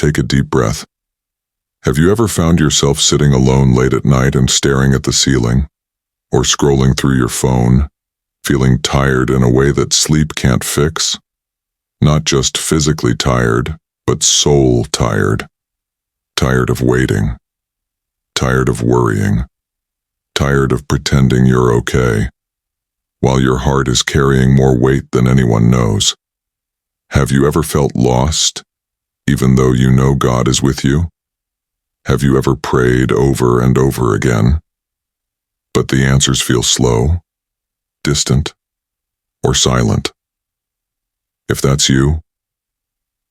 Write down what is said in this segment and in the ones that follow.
Take a deep breath. Have you ever found yourself sitting alone late at night and staring at the ceiling, or scrolling through your phone, feeling tired in a way that sleep can't fix? Not just physically tired, but soul tired. Tired of waiting. Tired of worrying. Tired of pretending you're okay, while your heart is carrying more weight than anyone knows. Have you ever felt lost, even though you know God is with you? Have you ever prayed over and over again, but the answers feel slow, distant, or silent? If that's you,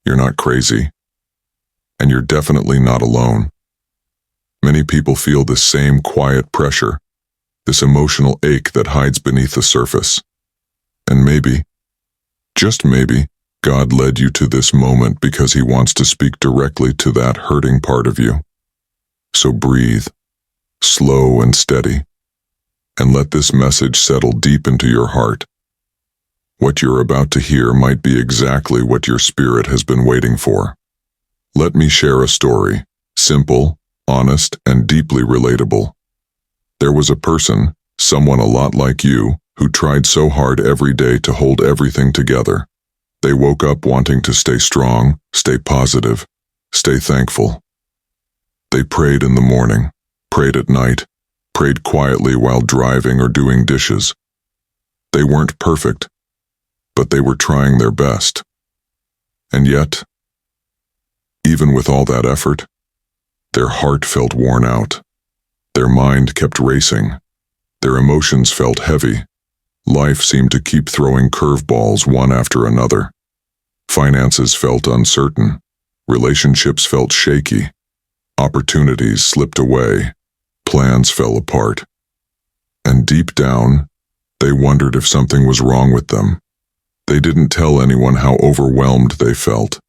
you're not crazy, and you're definitely not alone. Many people feel this same quiet pressure, this emotional ache that hides beneath the surface. And maybe, just maybe, God led you to this moment because He wants to speak directly to that hurting part of you. So breathe, slow and steady, and let this message settle deep into your heart. What you're about to hear might be exactly what your spirit has been waiting for. Let me share a story, simple, honest, and deeply relatable. There was a person, someone a lot like you, who tried so hard every day to hold everything together. They woke up wanting to stay strong, stay positive, stay thankful. They prayed in the morning, prayed at night, prayed quietly while driving or doing dishes. They weren't perfect, but they were trying their best. And yet, even with all that effort, their heart felt worn out. Their mind kept racing. Their emotions felt heavy. Life seemed to keep throwing curveballs one after another. Finances felt uncertain. Relationships felt shaky. Opportunities slipped away. Plans fell apart. And deep down, they wondered if something was wrong with them. They didn't tell anyone how overwhelmed they felt.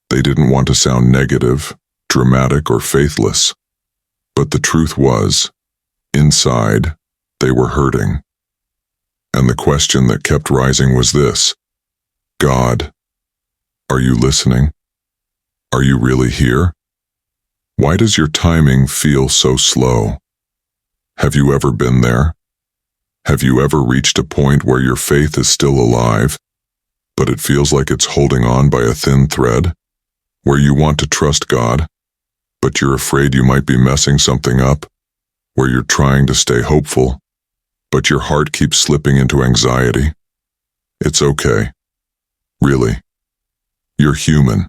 They didn't want to sound negative, dramatic, or faithless. But the truth was, inside, they were hurting. And the question that kept rising was this: God, are you listening? Are you really here? Why does your timing feel so slow? Have you ever been there? Have you ever reached a point where your faith is still alive, but it feels like it's holding on by a thin thread? Where you want to trust God, but you're afraid you might be messing something up? Where you're trying to stay hopeful, but your heart keeps slipping into anxiety? It's okay. Really. You're human,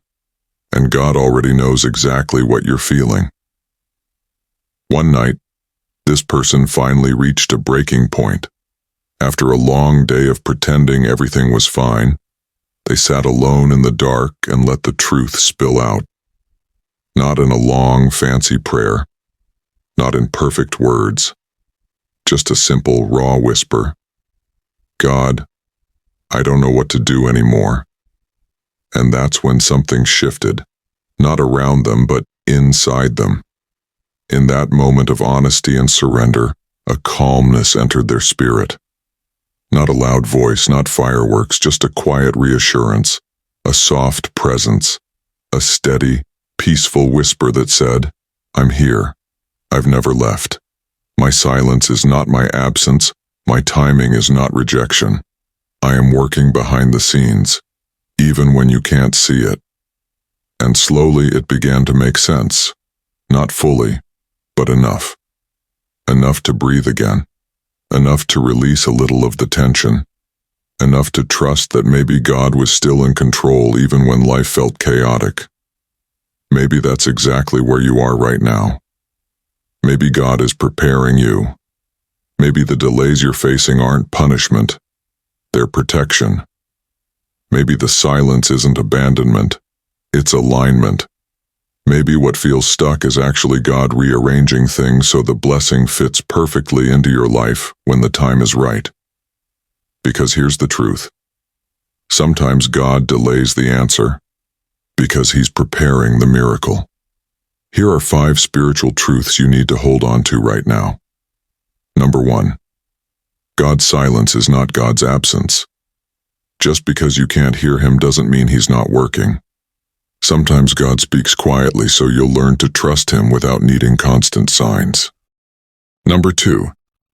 and God already knows exactly what you're feeling. One night, this person finally reached a breaking point. After a long day of pretending everything was fine, they sat alone in the dark and let the truth spill out. Not in a long, fancy prayer, not in perfect words, just a simple, raw whisper. God, I don't know what to do anymore. And that's when something shifted, not around them, but inside them. In that moment of honesty and surrender, a calmness entered their spirit. Not a loud voice, not fireworks, just a quiet reassurance, a soft presence, a steady, peaceful whisper that said, I'm here. I've never left. My silence is not my absence. My timing is not rejection. I am working behind the scenes, even when you can't see it. And slowly it began to make sense. Not fully, but enough. Enough to breathe again. Enough to release a little of the tension. Enough to trust that maybe God was still in control even when life felt chaotic. Maybe that's exactly where you are right now. Maybe God is preparing you. Maybe the delays you're facing aren't punishment, they're protection. Maybe the silence isn't abandonment, it's alignment. Maybe what feels stuck is actually God rearranging things so the blessing fits perfectly into your life when the time is right. Because here's the truth. Sometimes God delays the answer because He's preparing the miracle. Here are 5 spiritual truths you need to hold on to right now. Number 1. God's silence is not God's absence. Just because you can't hear Him doesn't mean He's not working. Sometimes God speaks quietly so you'll learn to trust Him without needing constant signs. Number 2.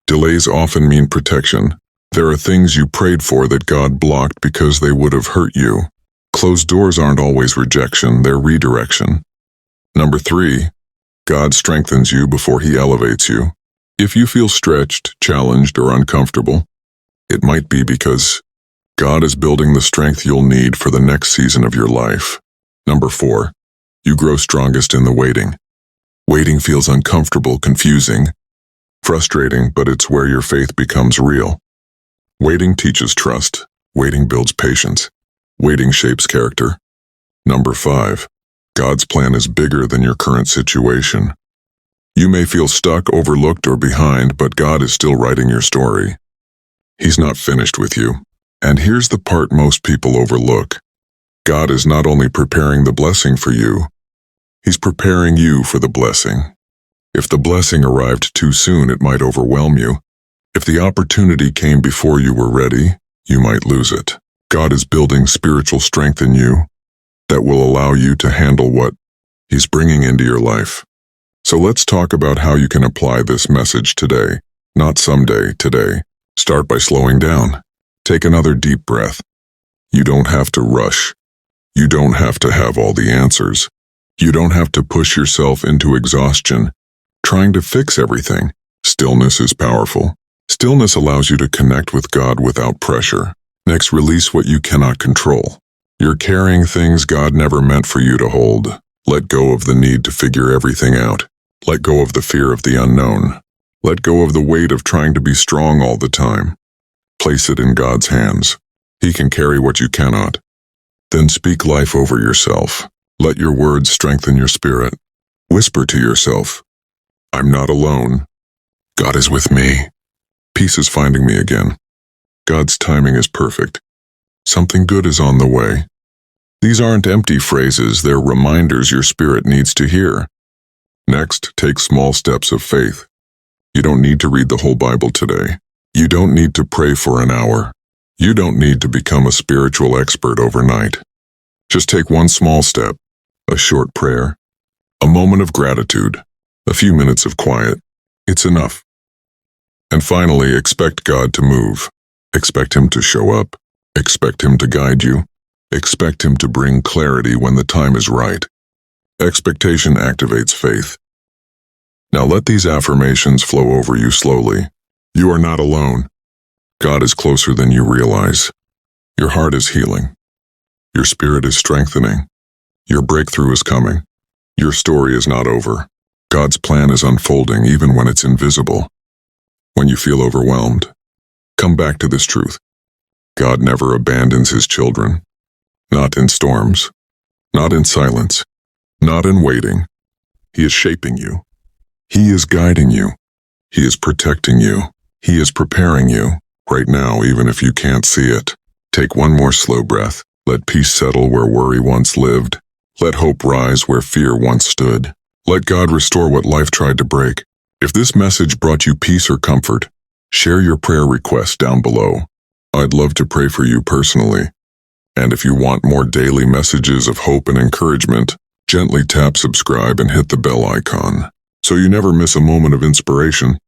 Delays often mean protection. There are things you prayed for that God blocked because they would have hurt you. Closed doors aren't always rejection, they're redirection. Number 3. God strengthens you before He elevates you. If you feel stretched, challenged, or uncomfortable, it might be because God is building the strength you'll need for the next season of your life. Number 4. You grow strongest in the waiting. Waiting feels uncomfortable, confusing, frustrating, but it's where your faith becomes real. Waiting teaches trust. Waiting builds patience. Waiting shapes character. Number 5. God's plan is bigger than your current situation. You may feel stuck, overlooked, or behind, but God is still writing your story. He's not finished with you. And here's the part most people overlook. God is not only preparing the blessing for you, He's preparing you for the blessing. If the blessing arrived too soon, it might overwhelm you. If the opportunity came before you were ready, you might lose it. God is building spiritual strength in you that will allow you to handle what He's bringing into your life. So let's talk about how you can apply this message today, not someday, today. Start by slowing down. Take another deep breath. You don't have to rush. You don't have to have all the answers. You don't have to push yourself into exhaustion, trying to fix everything. Stillness is powerful. Stillness allows you to connect with God without pressure. Next, release what you cannot control. You're carrying things God never meant for you to hold. Let go of the need to figure everything out. Let go of the fear of the unknown. Let go of the weight of trying to be strong all the time. Place it in God's hands. He can carry what you cannot. Then speak life over yourself. Let your words strengthen your spirit. Whisper to yourself, I'm not alone. God is with me. Peace is finding me again. God's timing is perfect. Something good is on the way. These aren't empty phrases, they're reminders your spirit needs to hear. Next, take small steps of faith. You don't need to read the whole Bible today. You don't need to pray for an hour. You don't need to become a spiritual expert overnight. Just take one small step, a short prayer, a moment of gratitude, a few minutes of quiet. It's enough. And finally, expect God to move. Expect Him to show up. Expect Him to guide you. Expect Him to bring clarity when the time is right. Expectation activates faith. Now let these affirmations flow over you slowly. You are not alone. God is closer than you realize. Your heart is healing. Your spirit is strengthening. Your breakthrough is coming. Your story is not over. God's plan is unfolding even when it's invisible. When you feel overwhelmed, come back to this truth. God never abandons His children. Not in storms. Not in silence. Not in waiting. He is shaping you. He is guiding you. He is protecting you. He is preparing you. Right now, even if you can't see it. Take one more slow breath. Let peace settle where worry once lived. Let hope rise where fear once stood. Let God restore what life tried to break. If this message brought you peace or comfort, share your prayer request down below. I'd love to pray for you personally. And if you want more daily messages of hope and encouragement, gently tap subscribe and hit the bell icon so you never miss a moment of inspiration.